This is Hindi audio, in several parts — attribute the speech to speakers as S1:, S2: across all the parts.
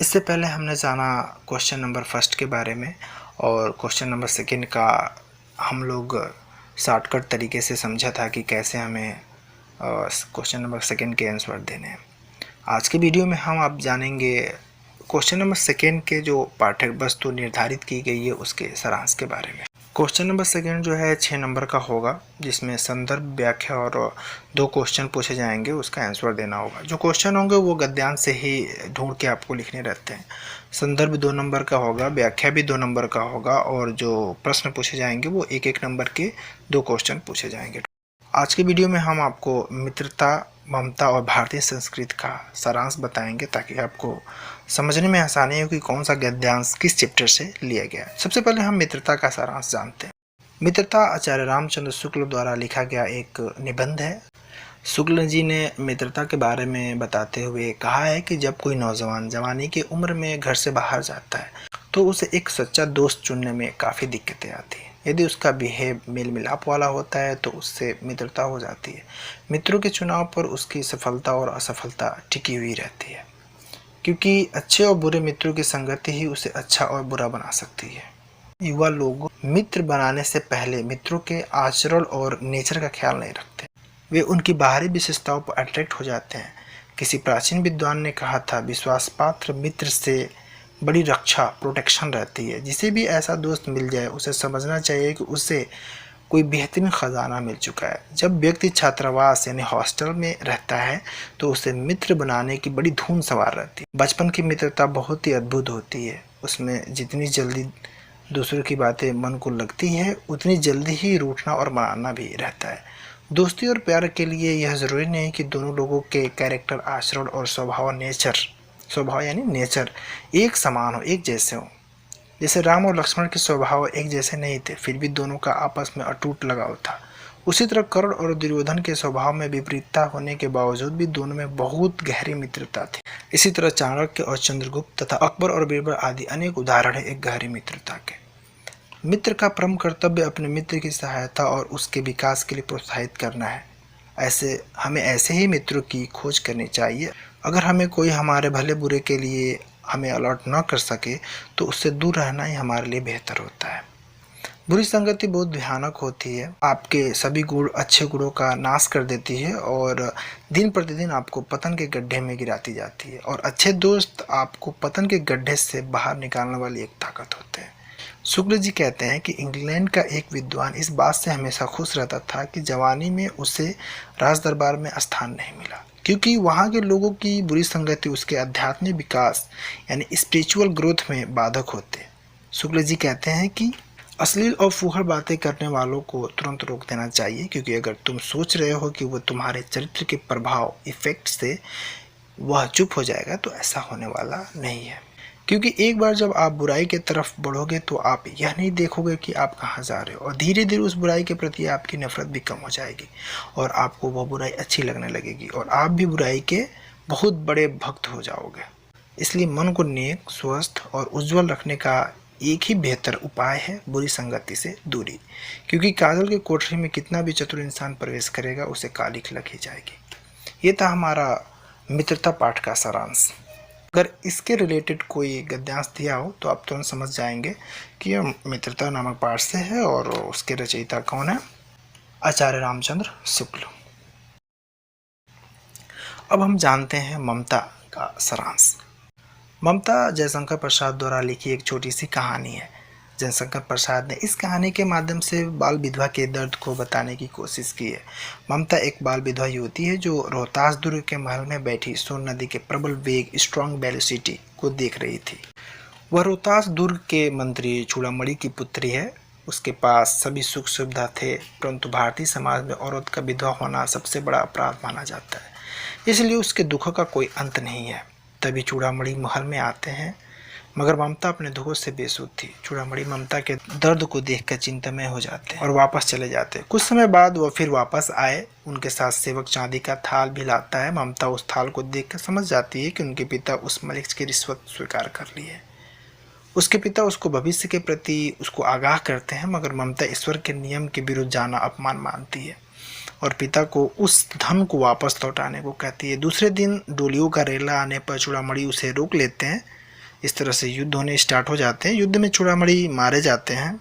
S1: इससे पहले हमने जाना क्वेश्चन नंबर फर्स्ट के बारे में, और क्वेश्चन नंबर सेकंड का हम लोग शॉर्टकट तरीके से समझा था कि कैसे हमें क्वेश्चन नंबर सेकंड के आंसर देने हैं। आज के वीडियो में हम आप जानेंगे क्वेश्चन नंबर सेकंड के जो पाठ्य वस्तु निर्धारित की गई है उसके सारांश के बारे में। क्वेश्चन नंबर सेकंड जो है 6 नंबर का होगा, जिसमें संदर्भ, व्याख्या और 2 क्वेश्चन पूछे जाएंगे, उसका आंसर देना होगा। जो क्वेश्चन होंगे वो गद्यांश से ही ढूंढ के आपको लिखने रहते हैं। संदर्भ 2 नंबर का होगा, व्याख्या भी 2 नंबर का होगा, और जो प्रश्न पूछे जाएंगे वो 1-1 नंबर के 2 क्वेश्चन पूछे जाएंगे। आज के वीडियो में हम आपको मित्रता, ममता और भारतीय संस्कृति का सारांश बताएंगे, ताकि आपको समझने में आसानी हो कि कौन सा गद्यांश किस चैप्टर से लिया गया है। सबसे पहले हम मित्रता का सारांश जानते हैं। मित्रता आचार्य रामचंद्र शुक्ल द्वारा लिखा गया एक निबंध है। शुक्ल जी ने मित्रता के बारे में बताते हुए कहा है कि जब कोई नौजवान जवानी की उम्र में घर से बाहर जाता है तो उसे एक सच्चा दोस्त चुनने में काफ़ी दिक्कतें आती हैं। यदि उसका बिहेव मेल मिलाप वाला होता है तो उससे मित्रता हो जाती है। मित्रों के चुनाव पर उसकी सफलता और असफलता टिकी हुई रहती है, क्योंकि अच्छे और बुरे मित्रों की संगति ही उसे अच्छा और बुरा बना सकती है। युवा लोग मित्र बनाने से पहले मित्रों के आचरण और नेचर का ख्याल नहीं रखते, वे उनकी बाहरी विशेषताओं पर अट्रैक्ट हो जाते हैं। किसी प्राचीन विद्वान ने कहा था, विश्वास पात्र मित्र से बड़ी रक्षा, प्रोटेक्शन रहती है। जिसे भी ऐसा दोस्त मिल जाए उसे समझना चाहिए कि उसे कोई बेहतरीन खजाना मिल चुका है। जब व्यक्ति छात्रावास यानी हॉस्टल में रहता है तो उसे मित्र बनाने की बड़ी धुन सवार रहती है। बचपन की मित्रता बहुत ही अद्भुत होती है। उसमें जितनी जल्दी दूसरों की बातें मन को लगती है, उतनी जल्दी ही रूठना और मनाना भी रहता है। दोस्ती और प्यार के लिए यह ज़रूरी नहीं कि दोनों लोगों के कैरेक्टर, आचरण और स्वभाव यानी नेचर एक समान हो, एक जैसे हो। जैसे राम और लक्ष्मण के स्वभाव एक जैसे नहीं थे, फिर भी दोनों का आपस में अटूट लगाव था। उसी तरह कर्ण और दुर्योधन के स्वभाव में विपरीतता होने के बावजूद भी दोनों में बहुत गहरी मित्रता थी। इसी तरह चाणक्य और चंद्रगुप्त तथा अकबर और बीरबल आदि अनेक उदाहरण है एक गहरी मित्रता के। मित्र का परम कर्तव्य अपने मित्र की सहायता और उसके विकास के लिए प्रोत्साहित करना है। हमें ऐसे ही मित्रों की खोज करनी चाहिए। अगर हमें कोई हमारे भले बुरे के लिए हमें अलर्ट न कर सके तो उससे दूर रहना ही हमारे लिए बेहतर होता है। बुरी संगति बहुत भयानक होती है, आपके सभी गुण, अच्छे गुणों का नाश कर देती है और दिन प्रतिदिन आपको पतन के गड्ढे में गिराती जाती है। और अच्छे दोस्त आपको पतन के गड्ढे से बाहर निकालने वाली एक ताकत होते हैं। शुक्ल जी कहते हैं कि इंग्लैंड का एक विद्वान इस बात से हमेशा खुश रहता था कि जवानी में उसे राज दरबार में स्थान नहीं मिला, क्योंकि वहाँ के लोगों की बुरी संगति उसके आध्यात्मिक विकास यानी स्पिरिचुअल ग्रोथ में बाधक होते। शुक्ल जी कहते हैं कि अश्लील और फूहड़ बातें करने वालों को तुरंत रोक देना चाहिए, क्योंकि अगर तुम सोच रहे हो कि वह तुम्हारे चरित्र के प्रभाव, इफेक्ट से वह चुप हो जाएगा, तो ऐसा होने वाला नहीं है। क्योंकि एक बार जब आप बुराई की तरफ बढ़ोगे तो आप यह नहीं देखोगे कि आप कहाँ जा रहे हो, और धीरे धीरे उस बुराई के प्रति आपकी नफरत भी कम हो जाएगी और आपको वह बुराई अच्छी लगने लगेगी और आप भी बुराई के बहुत बड़े भक्त हो जाओगे। इसलिए मन को नेक, स्वस्थ और उज्जवल रखने का एक ही बेहतर उपाय है बुरी संगति से दूरी। क्योंकि काजल की कोठरी में कितना भी चतुर इंसान प्रवेश करेगा, उसे काली लग ही जाएगी। ये था हमारा मित्रता पाठ का सारांश। अगर इसके रिलेटेड कोई गद्यांश दिया हो तो आप तुरंत समझ जाएंगे कि यह मित्रता नामक पाठ से है और उसके रचयिता कौन है, आचार्य रामचंद्र शुक्ल। अब हम जानते हैं ममता का सारांश। ममता जयशंकर प्रसाद द्वारा लिखी एक छोटी सी कहानी है। जयशंकर प्रसाद ने इस कहानी के माध्यम से बाल विधवा के दर्द को बताने की कोशिश की है। ममता एक बाल विधवा युवती है जो रोहतास दुर्ग के महल में बैठी सोन नदी के प्रबल वेग, स्ट्रॉन्ग वेलोसिटी को देख रही थी। वह रोहतास दुर्ग के मंत्री चूड़ामणि की पुत्री है। उसके पास सभी सुख सुविधा थे, परंतु भारतीय समाज में औरत का विधवा होना सबसे बड़ा अपराध माना जाता है, इसलिए उसके दुखों का कोई अंत नहीं है। तभी चूड़ामणि महल में आते हैं, मगर ममता अपने दुखों से बेसुध थी। चूड़ामणि ममता के दर्द को देखकर चिंतामय हो जाते और वापस चले जाते। कुछ समय बाद वह फिर वापस आए, उनके साथ सेवक चांदी का थाल भी लाता है। ममता उस थाल को देखकर समझ जाती है कि उनके पिता उस मलिक्स की रिश्वत स्वीकार कर ली है। उसके पिता उसको भविष्य के प्रति उसको आगाह करते हैं, मगर ममता ईश्वर के नियम के विरुद्ध जाना अपमान मानती है और पिता को उस धन को वापस लौटाने को कहती है। दूसरे दिन डोलियों का रेला आने पर चूड़ामणि उसे रोक लेते हैं। इस तरह से युद्ध होने स्टार्ट हो जाते हैं। युद्ध में चूड़ामणि मारे जाते हैं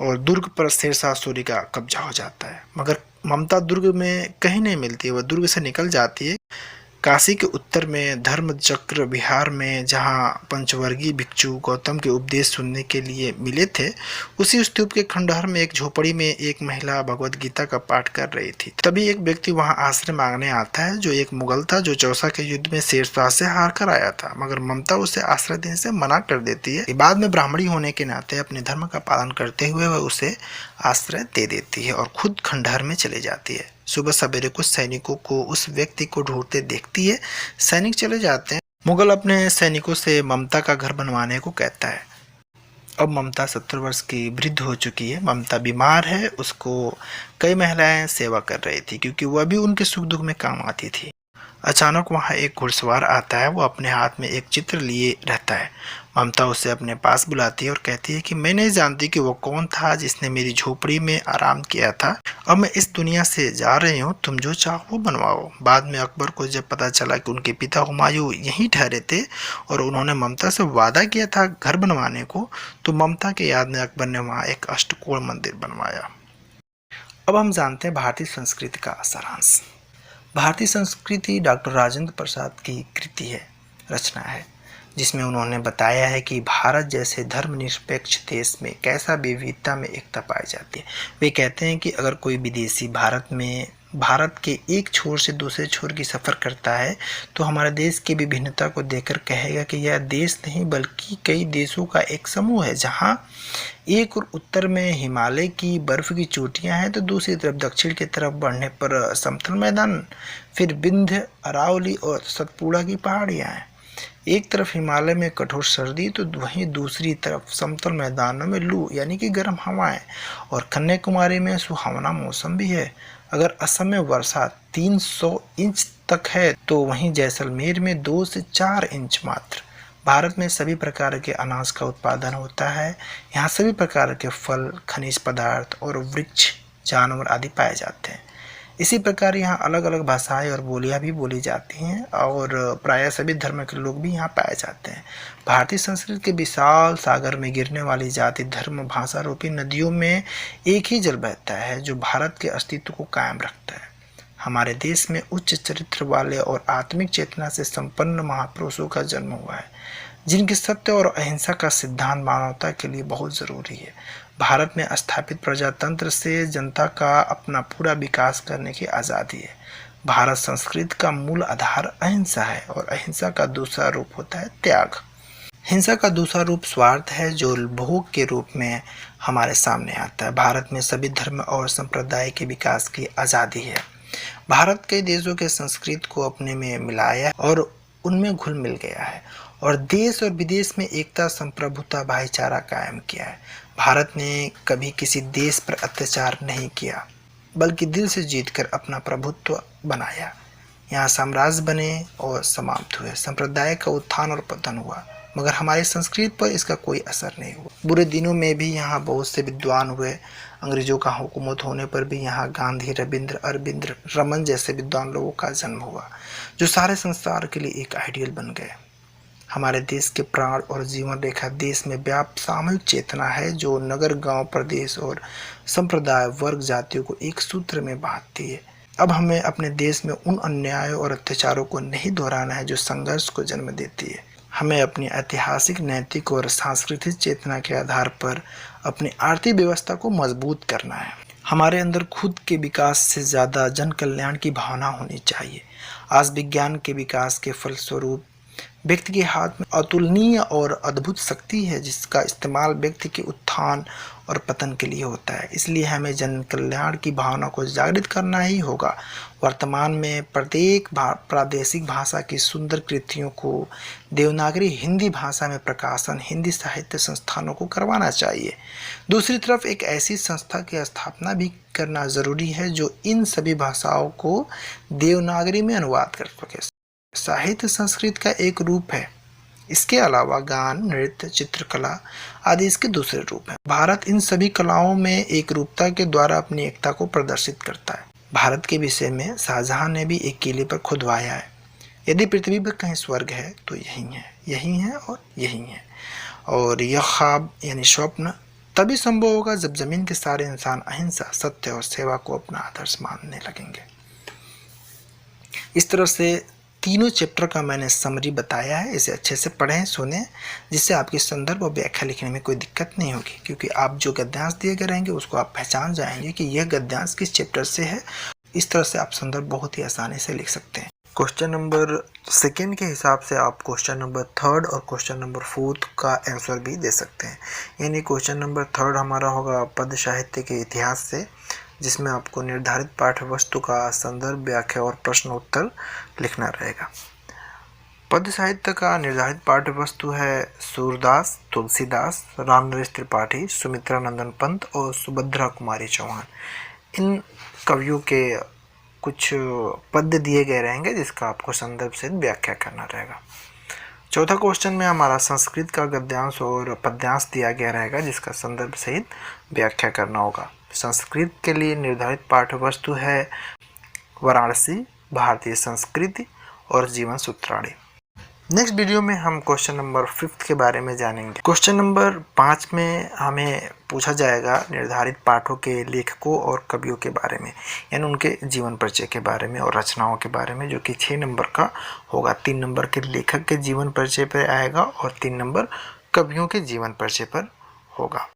S1: और दुर्ग पर शेरशाह सूरी का कब्जा हो जाता है। मगर ममता दुर्ग में कहीं नहीं मिलती है, वह दुर्ग से निकल जाती है। काशी के उत्तर में धर्मचक्र विहार में जहाँ पंचवर्गीय भिक्षु गौतम के उपदेश सुनने के लिए मिले थे, उसी स्तूप के खंडहर में एक झोपड़ी में एक महिला भगवत गीता का पाठ कर रही थी। तभी एक व्यक्ति वहां आश्रय मांगने आता है, जो एक मुगल था जो चौसा के युद्ध में शेरशाह से हार कर आया था। मगर ममता उसे आश्रय देने से मना कर देती है। बाद में ब्राह्मणी होने के नाते अपने धर्म का पालन करते हुए वह उसे आश्रय दे देती है और खुद खंडहर में चली जाती है। सुबह सवेरे कुछ सैनिकों को उस व्यक्ति को ढूंढते देखती है। सैनिक चले जाते हैं। मुगल अपने सैनिकों से ममता का घर बनवाने को कहता है। अब ममता 70 वर्ष की वृद्ध हो चुकी है। ममता बीमार है। उसको कई महिलाएं सेवा कर रही थी, क्योंकि वह भी उनके सुख दुख में काम आती थी। अचानक वहां एक घुड़सवार आता है। वो अपने हाथ में एक चित्र लिए रहता है। ममता उसे अपने पास बुलाती है और कहती है कि मैं नहीं जानती कि वो कौन था जिसने मेरी झोपड़ी में आराम किया था। अब मैं इस दुनिया से जा रही हूँ, तुम जो चाहो वो बनवाओ। बाद में अकबर को जब पता चला कि उनके पिता हुमायूं यहीं ठहरे थे और उन्होंने ममता से वादा किया था घर बनवाने को, तो ममता की याद में अकबर ने वहाँ एक अष्टकोण मंदिर बनवाया। अब हम जानते हैं भारतीय संस्कृति का सारांश। भारतीय संस्कृति डॉक्टर राजेंद्र प्रसाद की कृति है, रचना है, जिसमें उन्होंने बताया है कि भारत जैसे धर्मनिरपेक्ष देश में कैसा विविधता में एकता पाई जाती है। वे कहते हैं कि अगर कोई विदेशी भारत के एक छोर से दूसरे छोर की सफ़र करता है तो हमारे देश की विभिन्नता को देखकर कहेगा कि यह देश नहीं बल्कि कई देशों का एक समूह है, जहाँ एक और उत्तर में हिमालय की बर्फ की चोटियां हैं तो दूसरी तरफ दक्षिण की तरफ बढ़ने पर समतल मैदान, फिर विंध्य, अरावली और सतपुड़ा की पहाड़ियां हैं। एक तरफ हिमालय में कठोर सर्दी तो वहीं दूसरी तरफ समतल मैदानों में लू यानी कि गर्म हवाएं, और कन्याकुमारी में सुहावना मौसम भी है। अगर असम में वर्षा 300 इंच तक है तो वहीं जैसलमेर में 2 से 4 इंच मात्र। भारत में सभी प्रकार के अनाज का उत्पादन होता है। यहाँ सभी प्रकार के फल, खनिज पदार्थ और वृक्ष, जानवर आदि पाए जाते हैं। इसी प्रकार यहाँ अलग अलग भाषाएं और बोलियां भी बोली जाती हैं और प्रायः सभी धर्म के लोग भी यहाँ पाए जाते हैं। भारतीय संस्कृति के विशाल सागर में गिरने वाली जाति धर्म भाषा रूपी नदियों में एक ही जल बहता है जो भारत के अस्तित्व को कायम रखता है। हमारे देश में उच्च चरित्र वाले और आत्मिक चेतना से संपन्न महापुरुषों का जन्म हुआ है, जिनके सत्य और अहिंसा का सिद्धांत मानवता के लिए बहुत जरूरी है। भारत में स्थापित प्रजातंत्र से जनता का अपना पूरा विकास करने की आज़ादी है। भारत संस्कृति का मूल आधार अहिंसा है और अहिंसा का दूसरा रूप होता है त्याग। हिंसा का दूसरा रूप स्वार्थ है, जो भोग के रूप में हमारे सामने आता है। भारत में सभी धर्म और संप्रदाय के विकास की आज़ादी है। भारत कई देशों के संस्कृति को अपने में मिलाया और उनमें घुल मिल गया है और देश और विदेश में एकता, संप्रभुता, भाईचारा कायम किया है। भारत ने कभी किसी देश पर अत्याचार नहीं किया, बल्कि दिल से जीतकर अपना प्रभुत्व बनाया। यहाँ साम्राज्य बने और समाप्त हुए, संप्रदाय का उत्थान और पतन हुआ, मगर हमारी संस्कृति पर इसका कोई असर नहीं हुआ। बुरे दिनों में भी यहाँ बहुत से विद्वान हुए। अंग्रेजों का हुकूमत होने पर भी यहाँ गांधी, रविंद्र, अरविंद, रमन जैसे विद्वान लोगों का जन्म हुआ, जो सारे संसार के लिए एक आइडियल बन गए। हमारे देश के प्राण और जीवन रेखा देश में व्याप्त सामूहिक चेतना है, जो नगर, गांव, प्रदेश और संप्रदाय, वर्ग, जातियों को एक सूत्र में बांधती है। अब हमें अपने देश में उन अन्यायों और अत्याचारों को नहीं दोहराना है जो संघर्ष को जन्म देती है। हमें अपनी ऐतिहासिक, नैतिक और सांस्कृतिक चेतना के आधार पर अपनी आर्थिक व्यवस्था को मजबूत करना है। हमारे अंदर खुद के विकास से ज़्यादा जन कल्याण की भावना होनी चाहिए। आज विज्ञान के विकास के फलस्वरूप व्यक्ति के हाथ में अतुलनीय और अद्भुत शक्ति है, जिसका इस्तेमाल व्यक्ति के उत्थान और पतन के लिए होता है। इसलिए हमें जन कल्याण की भावना को जागृत करना ही होगा। वर्तमान में प्रत्येक प्रादेशिक भाषा की सुंदर कृतियों को देवनागरी हिंदी भाषा में प्रकाशन हिंदी साहित्य संस्थानों को करवाना चाहिए। दूसरी तरफ एक ऐसी संस्था की स्थापना भी करना जरूरी है जो इन सभी भाषाओं को देवनागरी में अनुवाद कर सके। साहित्य संस्कृति का एक रूप है। इसके अलावा गान, नृत्य, चित्रकला आदि इसके दूसरे रूप हैं। भारत इन सभी कलाओं में एक रूपता के द्वारा अपनी एकता को प्रदर्शित करता है। भारत के विषय में शाहजहां ने भी एक किले पर खुदवाया है। यदि पृथ्वी पर कहीं स्वर्ग है तो यही है और यही है। और यह ख्वाब यानी स्वप्न तभी संभव होगा जब जमीन के सारे इंसान अहिंसा, सत्य और सेवा को अपना आदर्श मानने लगेंगे। इस तरह से तीनों चैप्टर का मैंने समरी बताया है। इसे अच्छे से पढ़ें, सुनें, जिससे आपकी संदर्भ और व्याख्या लिखने में कोई दिक्कत नहीं होगी, क्योंकि आप जो गद्यांश दिए गए रहेंगे उसको आप पहचान जाएंगे कि यह गद्यांश किस चैप्टर से है। इस तरह से आप संदर्भ बहुत ही आसानी से लिख सकते हैं। क्वेश्चन नंबर 2 के हिसाब से आप क्वेश्चन नंबर 3 और क्वेश्चन नंबर 4 का आंसर भी दे सकते हैं। यानी क्वेश्चन नंबर 3 हमारा होगा पद्य साहित्य के इतिहास से, जिसमें आपको निर्धारित पाठ्य वस्तु का संदर्भ, व्याख्या और प्रश्न उत्तर लिखना रहेगा। पद्य साहित्य का निर्धारित पाठ्य वस्तु है सूरदास, तुलसीदास, रामनरेश त्रिपाठी, सुमित्रा नंदन पंत और सुभद्रा कुमारी चौहान। इन कवियों के कुछ पद्य दिए गए रहेंगे जिसका आपको संदर्भ से व्याख्या करना रहेगा। चौथा क्वेश्चन में हमारा संस्कृत का गद्यांश और पद्यांश दिया गया रहेगा जिसका संदर्भ सहित व्याख्या करना होगा। संस्कृत के लिए निर्धारित पाठ्य वस्तु है वाराणसी, भारतीय संस्कृति और जीवन सूत्राणी। नेक्स्ट वीडियो में हम क्वेश्चन नंबर 5 के बारे में जानेंगे। क्वेश्चन नंबर 5 में हमें पूछा जाएगा निर्धारित पाठों के लेखकों और कवियों के बारे में, यानी उनके जीवन परिचय के बारे में और रचनाओं के बारे में, जो कि 6 नंबर का होगा। 3 नंबर के लेखक के जीवन परिचय पर आएगा और 3 नंबर कवियों के जीवन परिचय पर होगा।